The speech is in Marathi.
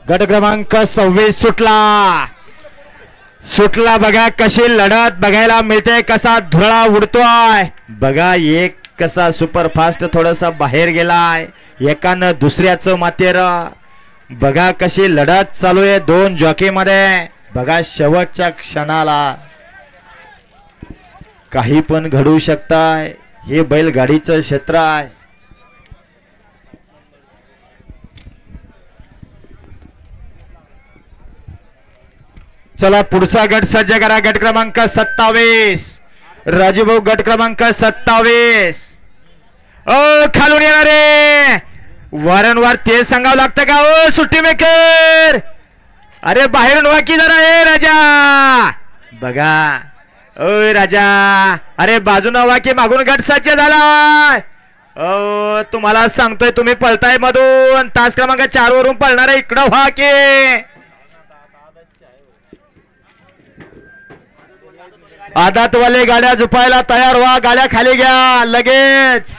गट क्रमांक 26 सुटला बघा कशी लढत बघायला मिळते कसा धुरळा उडतोय बघा एक कसा सुपरफास्ट थोडासा बाहेर गेलाय एकानं दुसऱ्याचं मातेर बघा कशी लढत चालू आहे दोन जॉकी मध्ये बघा शेवटच्या क्षणाला काही पण घडू शकताय हे बैलगाडीचं क्षेत्र आहे चला पुढचा गट सज्ज करा गट क्रमांक 27 राजूभाऊ गट क्रमांक 27 खालून येणारे वारंवार ते सांगावं लागतं का ओ सुट्टी मेकर अरे बाहेरून वाकी जरा ए राजा बघा ओ राजा अरे बाजून वाकी मागून गट सज्ज झालाय तुम्हाला सांगतोय तुम्ही पळताय मधून तास क्रमांक 4 वरून पळणार आहे इकडं व्हा की आदातवाले गाड्या झुपायला तयार व्हा गाड्या खाली घ्या लगेच